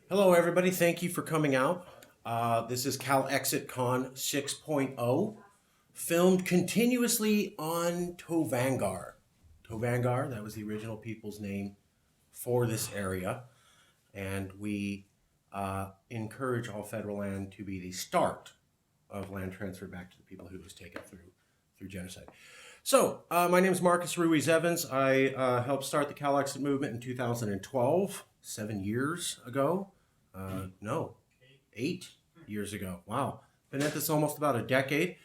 Hello, everybody. Thank you for coming out. This is CALEXIT CON 6.0, filmed continuously on Tovangar. Tovangar, that was the original people's name for this area. And we encourage all federal land to be the start of land transfer back to the people who it was taken through genocide. So, my name is Marcus Ruiz Evans. I helped start the CALEXIT movement in 2012, 7 years ago. No, 8 years ago. Wow. Been at this almost about a decade.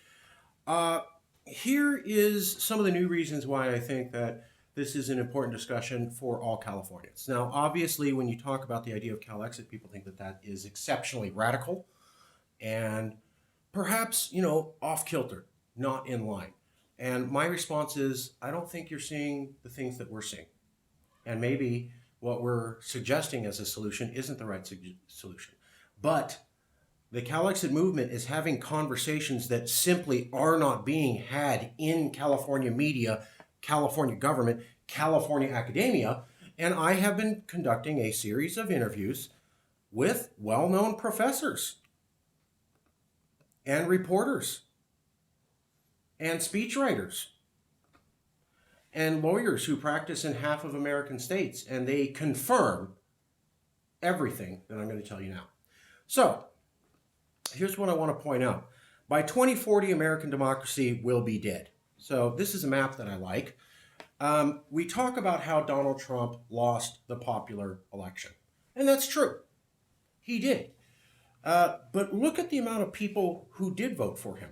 Here is some of the new reasons why I think that this is an important discussion for all Californians. Now, obviously, when you talk about the idea of CALEXIT, people think that that is exceptionally radical and perhaps, off kilter, not in line. And my response is, I don't think you're seeing the things that we're seeing. And maybe what we're suggesting as a solution isn't the right solution. But the CALEXIT movement is having conversations that simply are not being had in California media, California government, California academia. And I have been conducting a series of interviews with well-known professors and reporters and speechwriters and lawyers who practice in half of American states, and they confirm everything that I'm going to tell you now. So, here's what I want to point out. By 2040, American democracy will be dead. So, this is a map that I like. We talk about how Donald Trump lost the popular election. And that's true. He did. But look at the amount of people who did vote for him.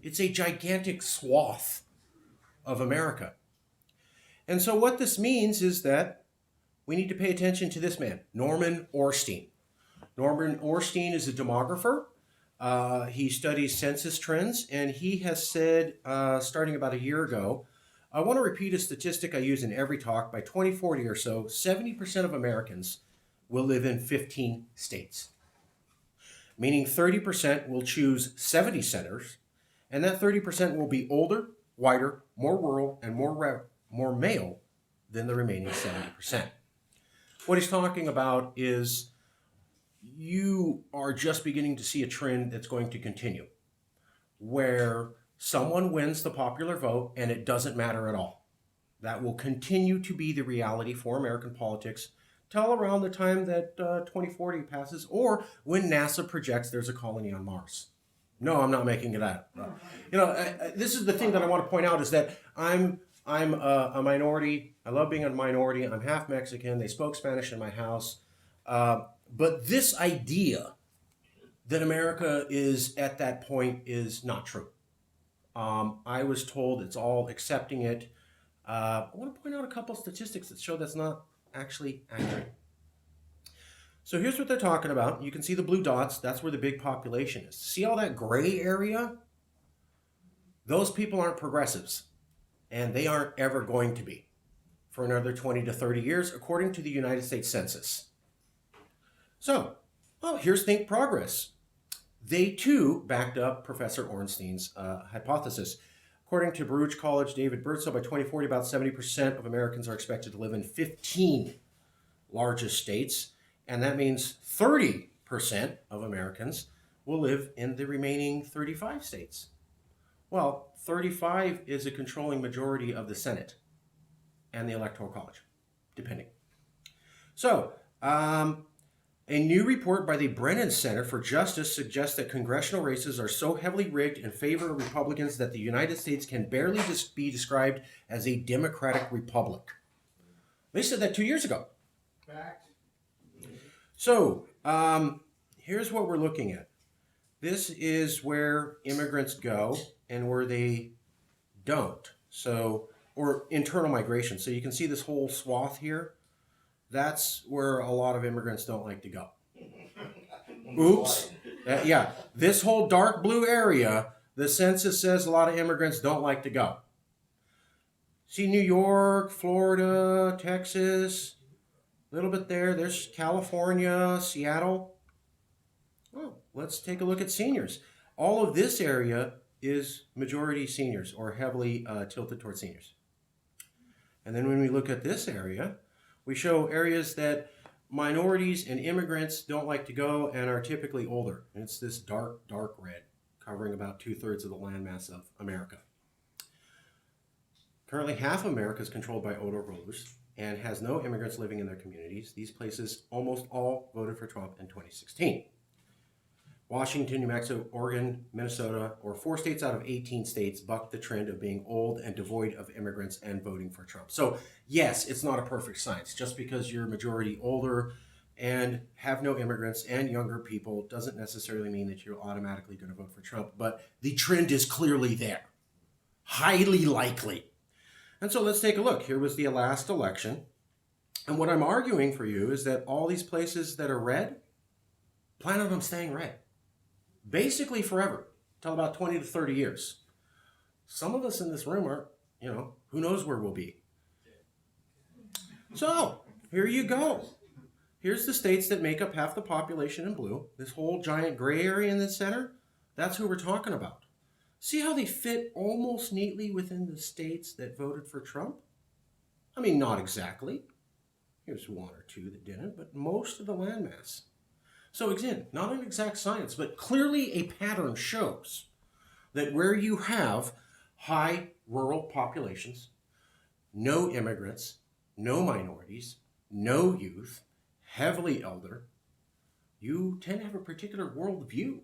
It's a gigantic swath of America. And so what this means is that we need to pay attention to this man, Norman Ornstein. Norman Ornstein is a demographer. He studies census trends, and he has said, starting about a year ago, I want to repeat a statistic I use in every talk. By 2040 or so, 70% of Americans will live in 15 states, meaning 30% will choose 70 centers, and that 30% will be older, whiter, more rural, and more male than the remaining 70%. What he's talking about is you are just beginning to see a trend that's going to continue, where someone wins the popular vote and it doesn't matter at all. That will continue to be the reality for American politics till around the time that 2040 passes, or when NASA projects there's a colony on Mars. No, I'm not making it up. This is the thing that I want to point out is that I'm a minority. I love being a minority. I'm half Mexican. They spoke Spanish in my house. But this idea that America is at that point is not true. I was told it's all accepting it. I want to point out a couple of statistics that show that's not actually accurate. So here's what they're talking about. You can see the blue dots. That's where the big population is. See all that gray area? Those people aren't progressives. And they aren't ever going to be for another 20 to 30 years, according to the United States Census. So, here's Think Progress. They, too, backed up Professor Ornstein's hypothesis. According to Baruch College, David Bertzel, by 2040, about 70% of Americans are expected to live in 15 largest states. And that means 30% of Americans will live in the remaining 35 states. Well, 35 is a controlling majority of the Senate and the Electoral College, depending. So, a new report by the Brennan Center for Justice suggests that congressional races are so heavily rigged in favor of Republicans that the United States can barely be described as a democratic republic. They said that 2 years ago. Fact. So, here's what we're looking at. This is where immigrants go and where they don't. So, or internal migration. So you can see this whole swath here. That's where a lot of immigrants don't like to go. Oops. Yeah, this whole dark blue area, the census says a lot of immigrants don't like to go. See New York, Florida, Texas, a little bit there. There's California, Seattle. Well, let's take a look at seniors. All of this area is majority seniors or heavily tilted towards seniors. And then when we look at this area, we show areas that minorities and immigrants don't like to go and are typically older. And it's this dark red, covering about 2/3 of the landmass of America. Currently, half of America is controlled by older rulers and has no immigrants living in their communities. These places almost all voted for Trump in 2016. Washington, New Mexico, Oregon, Minnesota, or 4 states out of 18 states bucked the trend of being old and devoid of immigrants and voting for Trump. So yes, it's not a perfect science. Just because you're majority older and have no immigrants and younger people doesn't necessarily mean that you're automatically going to vote for Trump. But the trend is clearly there. Highly likely. And so let's take a look. Here was the last election. And what I'm arguing for you is that all these places that are red, plan on them staying red. Basically forever, till about 20 to 30 years. Some of us in this room are, who knows where we'll be. So, here you go. Here's the states that make up half the population in blue. This whole giant gray area in the center, that's who we're talking about. See how they fit almost neatly within the states that voted for Trump? I mean, not exactly. Here's 1 or 2 that didn't, but most of the landmass. So again, not an exact science, but clearly a pattern shows that where you have high rural populations, no immigrants, no minorities, no youth, heavily elder, you tend to have a particular worldview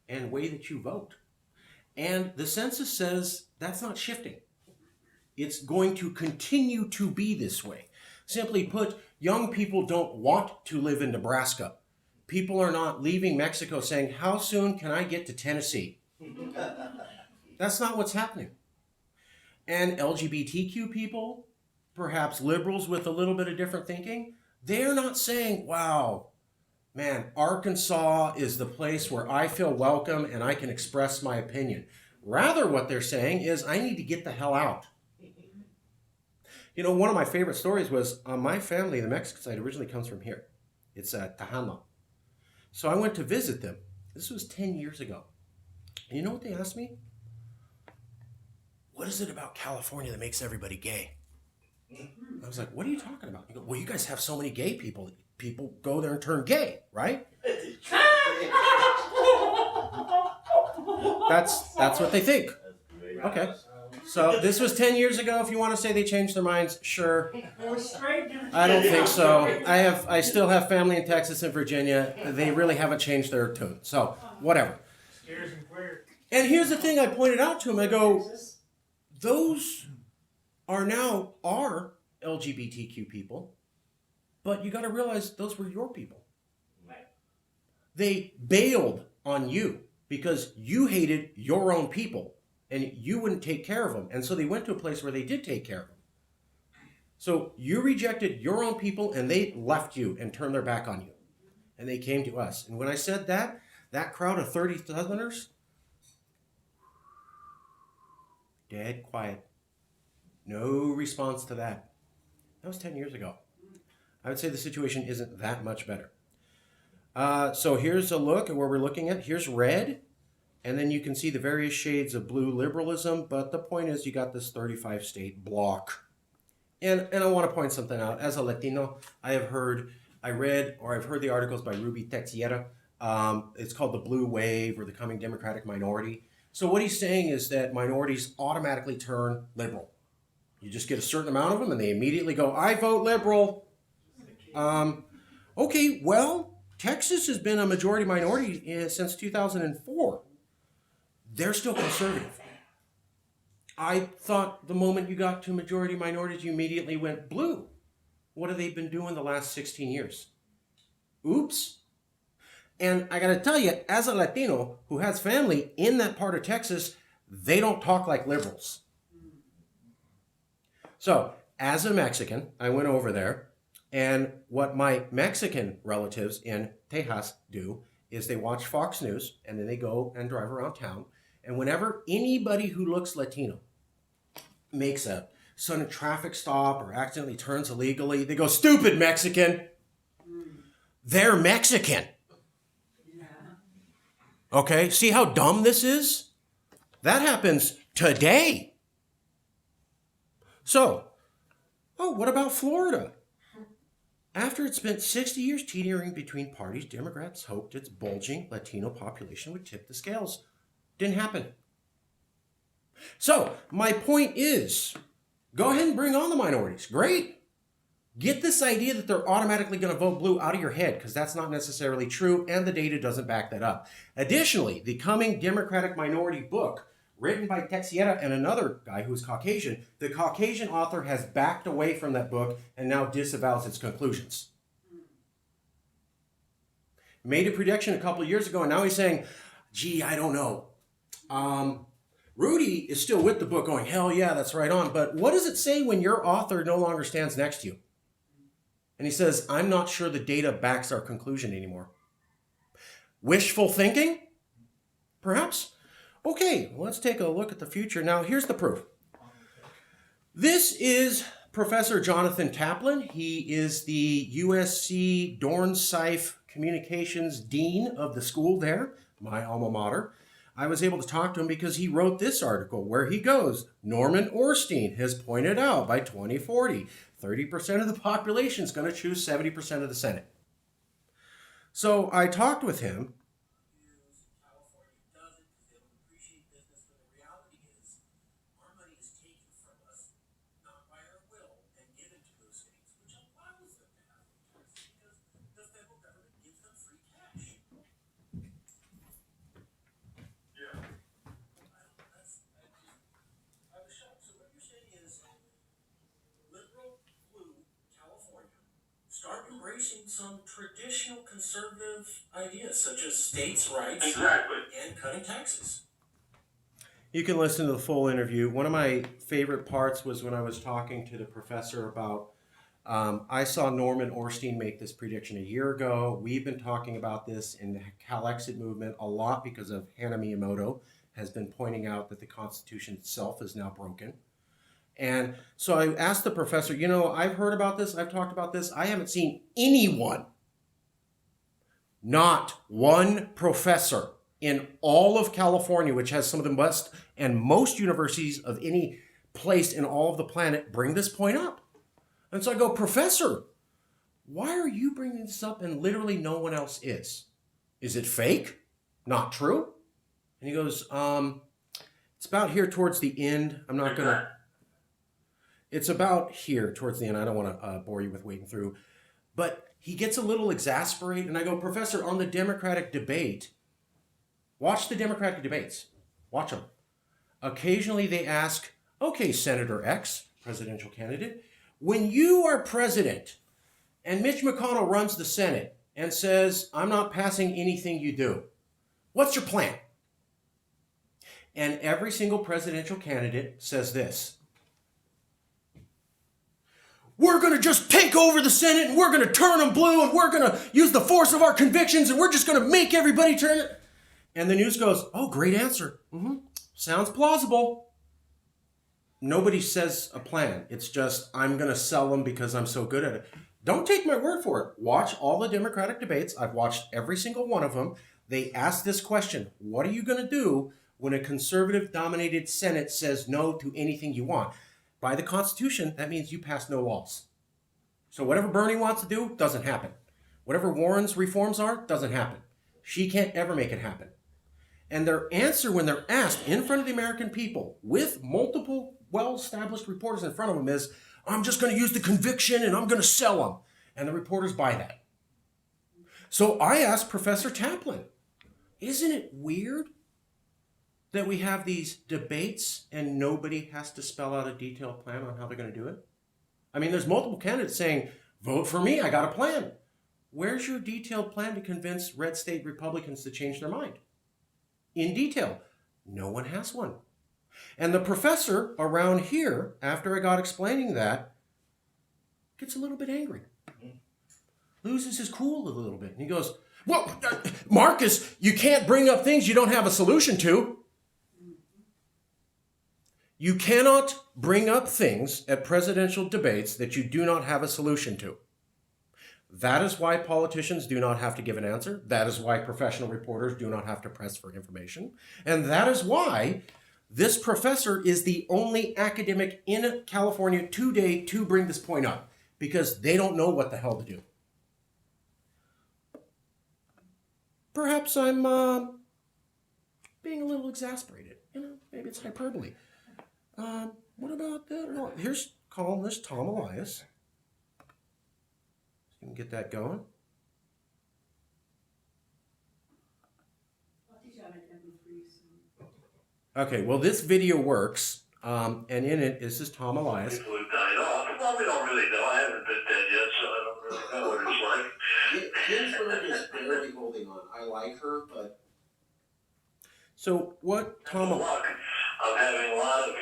and way that you vote. And the census says that's not shifting. It's going to continue to be this way. Simply put, young people don't want to live in Nebraska. People are not leaving Mexico saying, how soon can I get to Tennessee? That's not what's happening. And LGBTQ people, perhaps liberals with a little bit of different thinking, they're not saying, wow, man, Arkansas is the place where I feel welcome and I can express my opinion. Rather, what they're saying is, I need to get the hell out. One of my favorite stories was my family, the Mexican side, originally comes from here. It's Tejano. So I went to visit them. This was 10 years ago. And you know what they asked me? What is it about California that makes everybody gay? I was like, what are you talking about? You go, well, you guys have so many gay people. People go there and turn gay, right? That's what they think. Okay. So this was 10 years ago. If you want to say they changed their minds, sure. I don't think so. I still have family in Texas and Virginia. They really haven't changed their tune. So whatever. And here's the thing I pointed out to him. I go, those are now our LGBTQ people, but you got to realize those were your people. They bailed on you because you hated your own people. And you wouldn't take care of them. And so they went to a place where they did take care of them. So you rejected your own people and they left you and turned their back on you. And they came to us. And when I said that crowd of 30 Southerners, dead quiet. No response to that. That was 10 years ago. I would say the situation isn't that much better. So here's a look at where we're looking at. Here's red. And then you can see the various shades of blue liberalism, but the point is you got this 35 state block. And I want to point something out. As a Latino, I've heard the articles by Ruby Texiera. It's called the Blue Wave or the Coming Democratic Minority. So what he's saying is that minorities automatically turn liberal. You just get a certain amount of them and they immediately go, I vote liberal. Okay, well, Texas has been a majority minority since 2004. They're still conservative. I thought the moment you got to majority minorities, you immediately went blue. What have they been doing the last 16 years? Oops. And I got to tell you, as a Latino who has family in that part of Texas, they don't talk like liberals. So, as a Mexican, I went over there, and what my Mexican relatives in Tejas do is they watch Fox News, and then they go and drive around town. And whenever anybody who looks Latino makes a sudden traffic stop or accidentally turns illegally, they go, stupid Mexican. They're Mexican. Okay, see how dumb this is? That happens today. So, what about Florida? After it spent 60 years teetering between parties, Democrats hoped its bulging Latino population would tip the scales. Didn't happen. So, my point is, go ahead and bring on the minorities. Great. Get this idea that they're automatically going to vote blue out of your head, because that's not necessarily true, and the data doesn't back that up. Additionally, the coming Democratic Minority book, written by Texiera and another guy who's Caucasian, the Caucasian author has backed away from that book and now disavows its conclusions. Made a prediction a couple of years ago, and now he's saying, gee, I don't know. Rudy is still with the book going, hell yeah, that's right on. But what does it say when your author no longer stands next to you? And he says, I'm not sure the data backs our conclusion anymore. Wishful thinking? Perhaps. Okay, let's take a look at the future. Now, here's the proof. This is Professor Jonathan Taplin. He is the USC Dornsife Communications Dean of the school there, my alma mater. I was able to talk to him because he wrote this article where he goes, Norman Ornstein has pointed out by 2040, 30% of the population is going to choose 70% of the Senate. So I talked with him. Start embracing some traditional conservative ideas, such as states' rights and cutting taxes. You can listen to the full interview. One of my favorite parts was when I was talking to the professor about, I saw Norman Ornstein make this prediction a year ago. We've been talking about this in the CALEXIT movement a lot because of Hannah Miyamoto has been pointing out that the Constitution itself is now broken. And so I asked the professor, I've heard about this, I've talked about this. I haven't seen anyone, not one professor in all of California, which has some of the best and most universities of any place in all of the planet, bring this point up. And so I go, Professor, why are you bringing this up and literally no one else is? Is it fake? Not true? And he goes, it's about here towards the end. I'm not going to... It's about here towards the end. I don't want to bore you with wading through. But he gets a little exasperated. And I go, Professor, on the Democratic debate, watch the Democratic debates. Watch them. Occasionally they ask, okay, Senator X, presidential candidate, when you are president and Mitch McConnell runs the Senate and says, I'm not passing anything you do, what's your plan? And every single presidential candidate says this. We're going to just take over the Senate and we're going to turn them blue and we're going to use the force of our convictions and we're just going to make everybody turn it. And the news goes, oh, great answer. Sounds plausible. Nobody says a plan. It's just, I'm going to sell them because I'm so good at it. Don't take my word for it. Watch all the Democratic debates. I've watched every single one of them. They ask this question, what are you going to do when a conservative-dominated Senate says no to anything you want? By the Constitution, that means you pass no laws. So whatever Bernie wants to do, doesn't happen. Whatever Warren's reforms are, doesn't happen. She can't ever make it happen. And their answer when they're asked in front of the American people with multiple well-established reporters in front of them is, I'm just going to use the conviction and I'm going to sell them. And the reporters buy that. So I asked Professor Taplin, isn't it weird that we have these debates and nobody has to spell out a detailed plan on how they're going to do it? I mean, there's multiple candidates saying, vote for me, I got a plan. Where's your detailed plan to convince red state Republicans to change their mind? In detail, no one has one. And the professor around here, after I got explaining that, gets a little bit angry. Loses his cool a little bit. And he goes, well, Marcus, you can't bring up things you don't have a solution to. You cannot bring up things at presidential debates that you do not have a solution to. That is why politicians do not have to give an answer. That is why professional reporters do not have to press for information. And that is why This professor is the only academic in California today to bring this point up because they don't know what the hell to do. Perhaps I'm being a little exasperated. Maybe it's hyperbole. What about that? No, here's columnist Tom Elias. You can get that going. Okay, well, this video works, and in it is this Tom Elias. People who died off. Well, we don't really know. I haven't been dead yet, so I don't really know what it's like. Ginsburg is barely holding on. I like her, but... So what Tom... I'm having a lot of...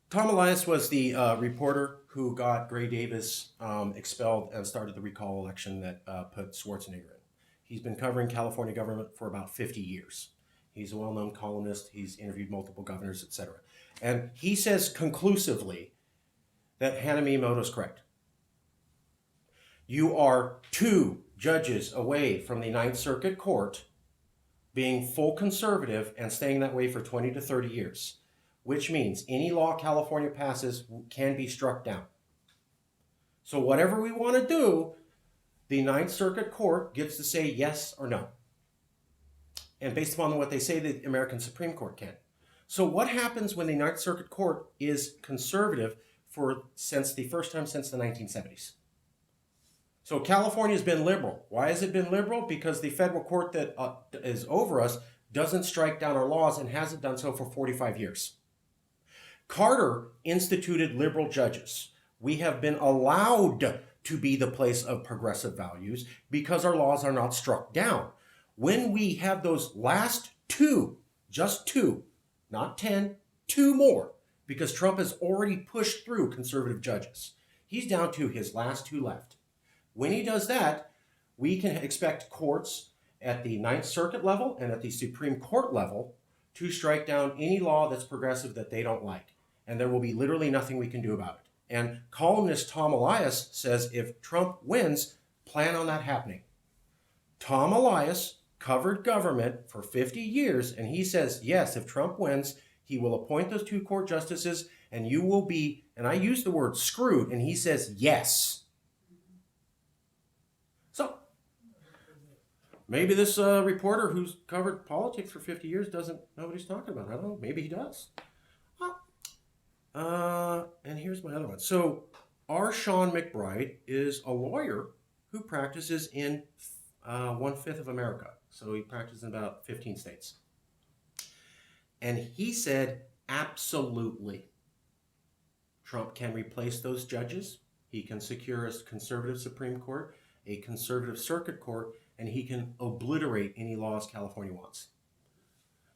Tom Elias was the reporter who got Gray Davis expelled and started the recall election that put Schwarzenegger in. He's been covering California government for about 50 years. He's a well-known columnist. He's interviewed multiple governors, etc. And he says conclusively that Hannah Miyamoto is correct. You are 2 judges away from the Ninth Circuit Court being full conservative and staying that way for 20 to 30 years, which means any law California passes can be struck down. So whatever we want to do, the Ninth Circuit Court gets to say yes or no. And based upon what they say, the American Supreme Court can. So what happens when the Ninth Circuit Court is conservative since the first time since the 1970s? So California has been liberal. Why has it been liberal? Because the federal court that is over us doesn't strike down our laws and hasn't done so for 45 years. Carter instituted liberal judges. We have been allowed to be the place of progressive values because our laws are not struck down. When we have those last 2, just 2, not 10, 2 more, because Trump has already pushed through conservative judges. He's down to his last 2 left. When he does that, we can expect courts at the Ninth Circuit level and at the Supreme Court level to strike down any law that's progressive that they don't like. And there will be literally nothing we can do about it. And columnist Tom Elias says if Trump wins, plan on that happening. Tom Elias covered government for 50 years, and he says, yes, if Trump wins, he will appoint those 2 court justices, and you will be, and I use the word screwed, and he says, yes. So, maybe this reporter who's covered politics for 50 years doesn't know what he's talking about. I don't know. Maybe he does. And here's my other one. So, our Sean McBride is a lawyer who practices in 1/5 of America. So he practices in about 15 states. And he said, absolutely, Trump can replace those judges. He can secure a conservative Supreme Court, a conservative circuit court, and he can obliterate any laws California wants.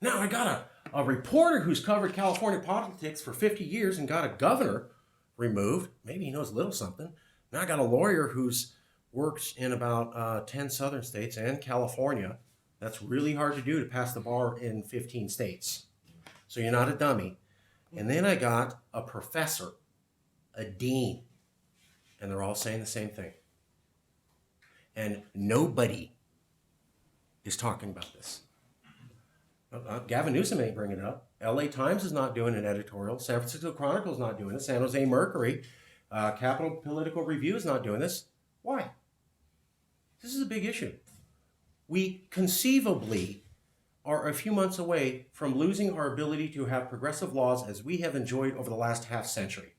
Now, I got a reporter who's covered California politics for 50 years and got a governor removed. Maybe he knows a little something. Now I got a lawyer who's works in about 10 southern states and California. That's really hard to do, to pass the bar in 15 states. So you're not a dummy. And then I got a professor, a dean, and they're all saying the same thing. And nobody is talking about this. Gavin Newsom ain't bringing it up. LA Times is not doing an editorial. San Francisco Chronicle is not doing it. San Jose Mercury, Capital Political Review is not doing this. Why? This is a big issue. We conceivably are a few months away from losing our ability to have progressive laws as we have enjoyed over the last half century.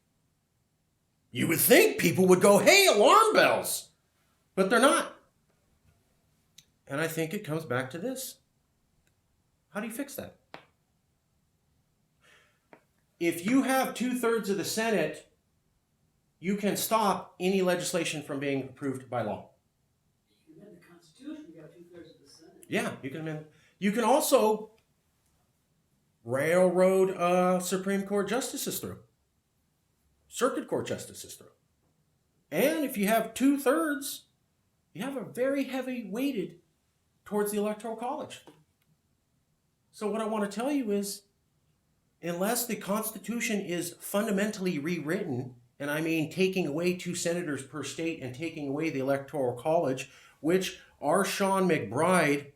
You would think people would go, hey, alarm bells, but they're not. And I think it comes back to this. How do you fix that? If you have 2/3 of the Senate, you can stop any legislation from being approved by law. You can amend the Constitution, you got 2/3 of the Senate. Yeah, you can amend. You can also railroad Supreme Court justices through, Circuit Court justices through. And if you have 2/3, you have a very heavy weighted towards the Electoral College. So what I want to tell you is, unless the Constitution is fundamentally rewritten, and I mean taking away 2 senators per state and taking away the Electoral College, which our Sean McBride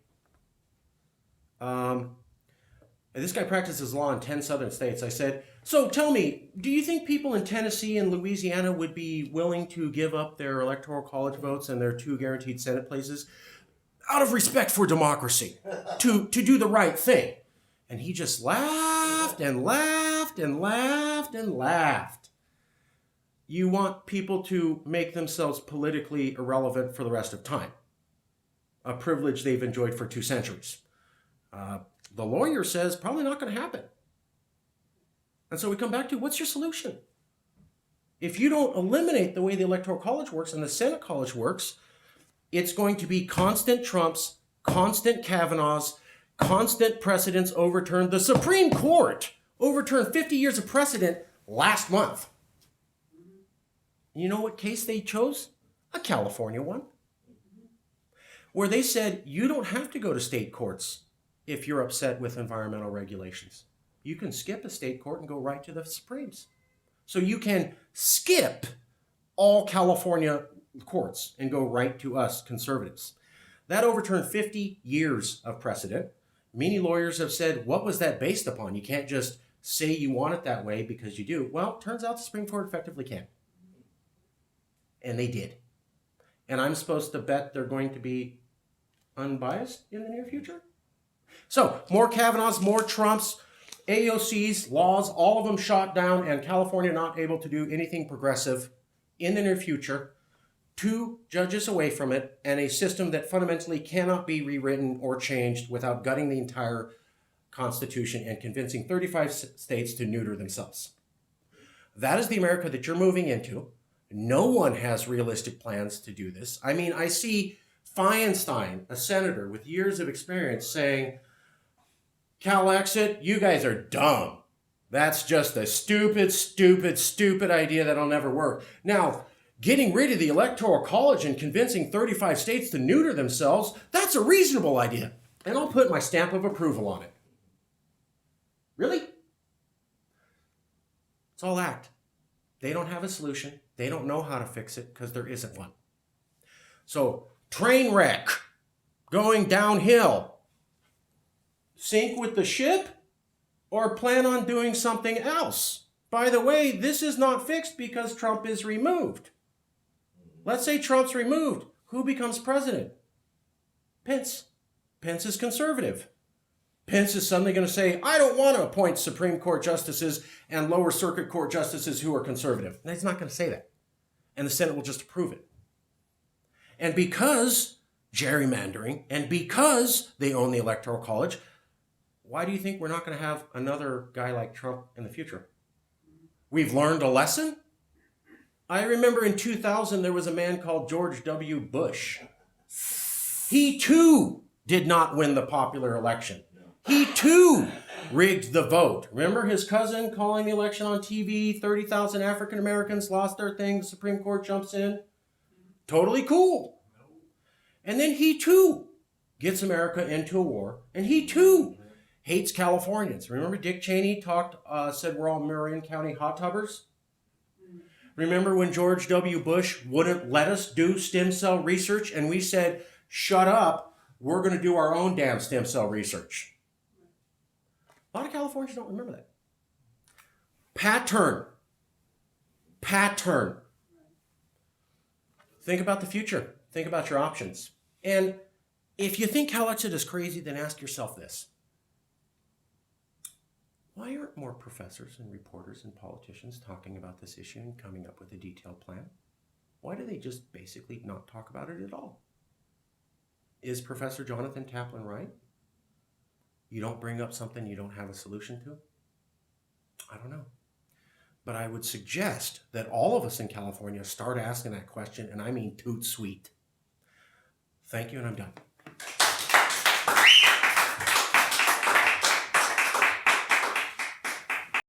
And this guy practices law in 10 southern states. I said, so tell me, do you think people in Tennessee and Louisiana would be willing to give up their electoral college votes and their 2 guaranteed Senate places out of respect for democracy to do the right thing? And he just laughed and laughed and laughed and laughed. You want people to make themselves politically irrelevant for the rest of time, a privilege they've enjoyed for 2 centuries. The lawyer says probably not going to happen. And so we come back to, what's your solution? If you don't eliminate the way the Electoral College works and the Senate College works, it's going to be constant Trumps, constant Kavanaughs, constant precedents overturned. The Supreme Court overturned 50 years of precedent last month. You know what case they chose? A California one, where they said you don't have to go to state courts if you're upset with environmental regulations. You can skip a state court and go right to the Supremes. So you can skip all California courts and go right to us conservatives. That overturned 50 years of precedent. Many lawyers have said, what was that based upon? You can't just say you want it that way because you do. Well, it turns out the Supreme Court effectively can. And they did. And I'm supposed to bet they're going to be unbiased in the near future? So, more Kavanaughs, more Trumps, AOCs, laws, all of them shot down, and California not able to do anything progressive in the near future. 2 judges away from it, and a system that fundamentally cannot be rewritten or changed without gutting the entire Constitution and convincing 35 states to neuter themselves. That is the America that you're moving into. No one has realistic plans to do this. I mean, I see Feinstein, a senator with years of experience, saying, CALEXIT, you guys are dumb. That's just a stupid, stupid, stupid idea that'll never work. Now, getting rid of the Electoral College and convincing 35 states to neuter themselves, that's a reasonable idea. And I'll put my stamp of approval on it. Really? It's all act. They don't have a solution. They don't know how to fix it because there isn't one. So, train wreck, going downhill. Sink with the ship or plan on doing something else? By the way, this is not fixed because Trump is removed. Let's say Trump's removed. Who becomes president? Pence. Pence is conservative. Pence is suddenly going to say, I don't want to appoint Supreme Court justices and lower circuit court justices who are conservative. And he's not going to say that. And the Senate will just approve it. And because gerrymandering and because they own the Electoral College, why do you think we're not going to have another guy like Trump in the future? We've learned a lesson. I remember in 2000, there was a man called George W. Bush. He too did not win the popular election. He too rigged the vote. Remember his cousin calling the election on TV, 30,000 African Americans lost their thing, the Supreme Court jumps in. Totally cool. And then he too gets America into a war, and he too hates Californians. Remember Dick Cheney said we're all Marion County hot tubbers? Remember when George W. Bush wouldn't let us do stem cell research and we said, shut up, we're going to do our own damn stem cell research. A lot of Californians don't remember that. Pattern. Think about the future. Think about your options. And if you think CALEXIT is crazy, then ask yourself this. Why aren't more professors and reporters and politicians talking about this issue and coming up with a detailed plan? Why do they just basically not talk about it at all? Is Professor Jonathan Kaplan right? You don't bring up something you don't have a solution to? I don't know. But I would suggest that all of us in California start asking that question, and I mean toot sweet. Thank you, and I'm done.